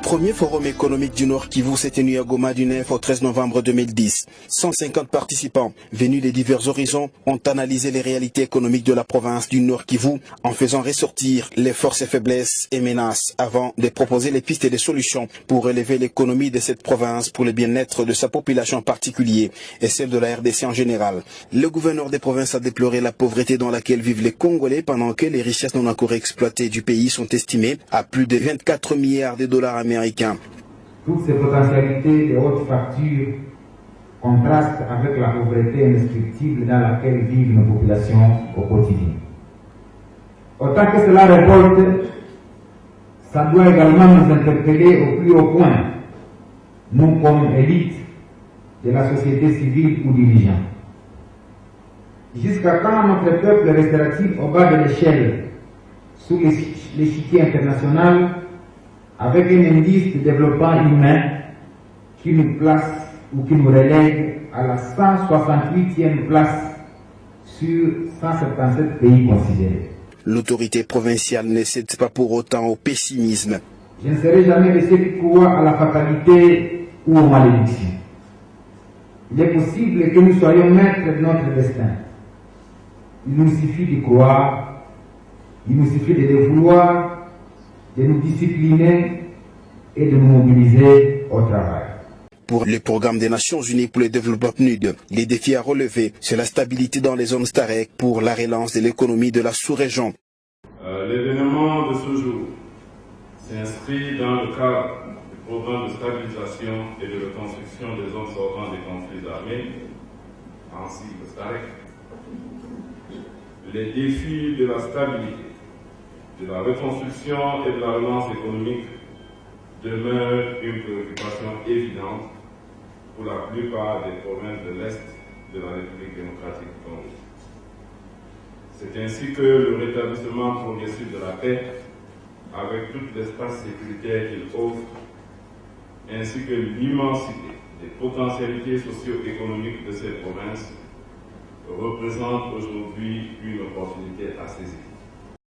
Premier forum économique du Nord Kivu s'est tenu à Goma du 9 au 13 novembre 2010. 150 participants venus des divers horizons ont analysé les réalités économiques de la province du Nord Kivu en faisant ressortir les forces et faiblesses et menaces avant de proposer les pistes et les solutions pour élever l'économie de cette province pour le bien-être de sa population en particulier et celle de la RDC en général. Le gouverneur des provinces a déploré la pauvreté dans laquelle vivent les Congolais pendant que les richesses non encore exploitées du pays sont estimées à plus de 24 milliards de dollars américains. Toutes ces potentialités de haute facture contrastent avec la pauvreté indescriptible dans laquelle vivent nos populations au quotidien. Autant que cela révolte, ça doit également nous interpeller au plus haut point, nous comme élite de la société civile ou dirigeants. Jusqu'à quand notre peuple restera-t-il au bas de l'échelle, sous l'échiquier international, avec un indice de développement humain qui nous place ou qui nous relègue à la 168e place sur 177 pays considérés. L'autorité provinciale ne cède pas pour autant au pessimisme. Je ne serai jamais de ceux qui croient à la fatalité ou aux malédictions. Il est possible que nous soyons maîtres de notre destin. Il nous suffit d'y croire, il nous suffit de le vouloir, de nous discipliner et de nous mobiliser au travail. Pour le programme des Nations Unies pour le développement PNUD, les défis à relever, c'est la stabilité dans les zones STAREC pour la relance de l'économie de la sous-région. L'événement de ce jour s'inscrit dans le cadre du programme de stabilisation et de reconstruction des zones sortant des conflits armés, ainsi que STAREC. Les défis de la stabilité, de la reconstruction et de la relance économique demeure une préoccupation évidente pour la plupart des provinces de l'Est de la République démocratique du Congo. C'est ainsi que le rétablissement progressif de la paix, avec tout l'espace sécuritaire qu'il offre, ainsi que l'immensité des potentialités socio-économiques de ces provinces, représente aujourd'hui une opportunité à saisir.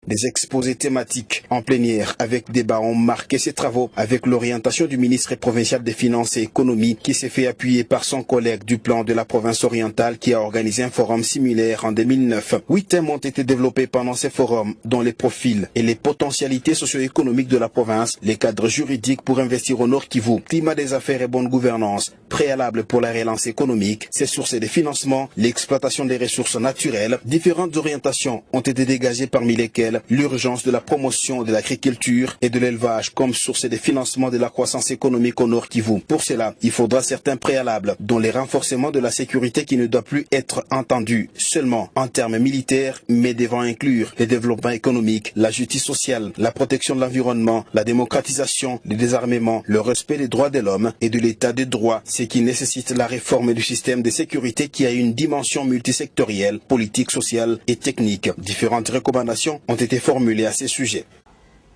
Des exposés thématiques en plénière avec débat ont marqué ces travaux avec l'orientation du ministre provincial des Finances et Économie qui s'est fait appuyer par son collègue du plan de la province orientale qui a organisé un forum similaire en 2009. 8 thèmes ont été développés pendant ces forums dont les profils et les potentialités socio-économiques de la province, les cadres juridiques pour investir au Nord Kivu, climat des affaires et bonne gouvernance, préalable pour la relance économique, ses sources de financement, l'exploitation des ressources naturelles. Différentes orientations ont été dégagées parmi lesquelles l'urgence de la promotion de l'agriculture et de l'élevage comme source de financement de la croissance économique au Nord Kivu. Pour cela, il faudra certains préalables, dont les renforcements de la sécurité qui ne doit plus être entendu seulement en termes militaires, mais devant inclure le développement économique, la justice sociale, la protection de l'environnement, la démocratisation, le désarmement, le respect des droits de l'homme et de l'état de droit, ce qui nécessite la réforme du système de sécurité qui a une dimension multisectorielle, politique, sociale et technique. Différentes recommandations ont été formulées à ces sujets.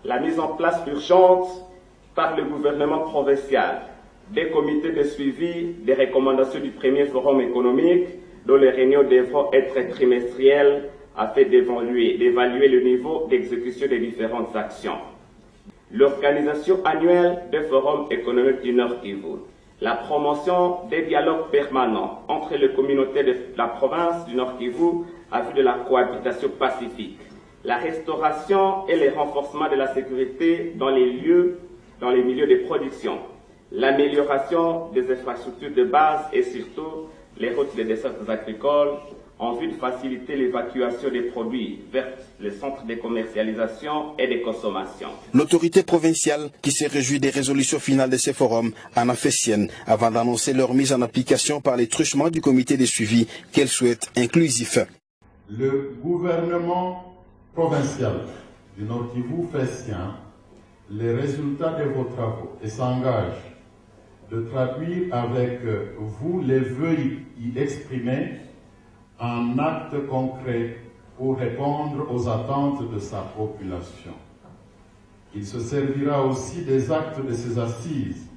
La mise en place urgente par le gouvernement provincial des comités de suivi des recommandations du premier forum économique dont les réunions devront être trimestrielles afin d'évaluer le niveau d'exécution des différentes actions. L'organisation annuelle des forums économiques du Nord Kivu. La promotion des dialogues permanents entre les communautés de la province du Nord Kivu à vue de la cohabitation pacifique. La restauration et le renforcement de la sécurité dans les milieux de production. L'amélioration des infrastructures de base et surtout les routes de dessertes agricoles en vue de faciliter l'évacuation des produits vers les centres de commercialisation et de consommation. L'autorité provinciale, qui s'est réjouie des résolutions finales de ces forums, en a fait sienne avant d'annoncer leur mise en application par les truchements du comité de suivi qu'elle souhaite inclusif. Le gouvernement provincial du Nord Kivu fait sien les résultats de vos travaux et s'engage de traduire avec vous les vœux y exprimés en actes concrets pour répondre aux attentes de sa population. Il se servira aussi des actes de ces assises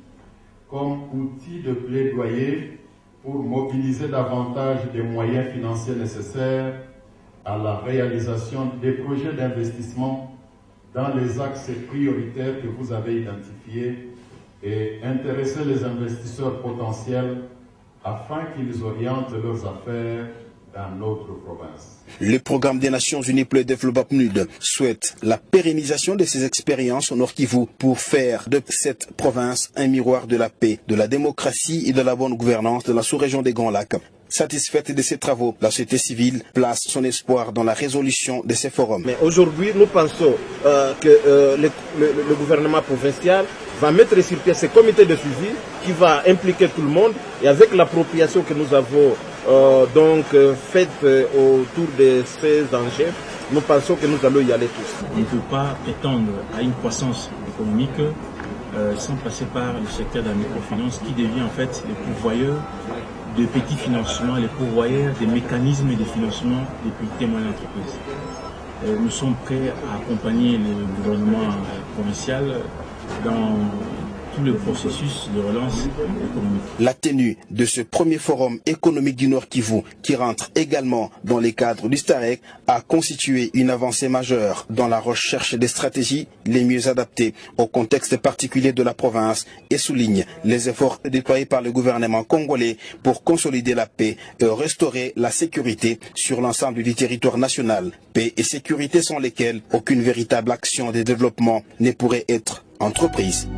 comme outil de plaidoyer pour mobiliser davantage des moyens financiers nécessaires à la réalisation des projets d'investissement dans les axes prioritaires que vous avez identifiés et intéresser les investisseurs potentiels afin qu'ils orientent leurs affaires dans notre province. Le programme des Nations Unies pour le développement PNUD souhaite la pérennisation de ces expériences au Nord Kivu pour faire de cette province un miroir de la paix, de la démocratie et de la bonne gouvernance de la sous-région des Grands Lacs. Satisfaite de ces travaux, la société civile place son espoir dans la résolution de ces forums. Mais aujourd'hui, nous pensons que le gouvernement provincial va mettre sur pied ce comité de suivi qui va impliquer tout le monde, et avec l'appropriation que nous avons faite autour de ces enjeux, nous pensons que nous allons y aller tous. On ne peut pas prétendre à une croissance économique sans passer par le secteur de la microfinance qui devient en fait le pourvoyeur de petits financements, les pourvoyeurs des mécanismes de financement des petites et moyennes entreprises. Nous sommes prêts à accompagner le gouvernement provincial dans tout le processus de relance économique. La tenue de ce premier forum économique du Nord Kivu, qui rentre également dans les cadres du STAREC, a constitué une avancée majeure dans la recherche des stratégies les mieux adaptées au contexte particulier de la province et souligne les efforts déployés par le gouvernement congolais pour consolider la paix et restaurer la sécurité sur l'ensemble du territoire national. Paix et sécurité sans lesquelles aucune véritable action de développement ne pourrait être entreprise.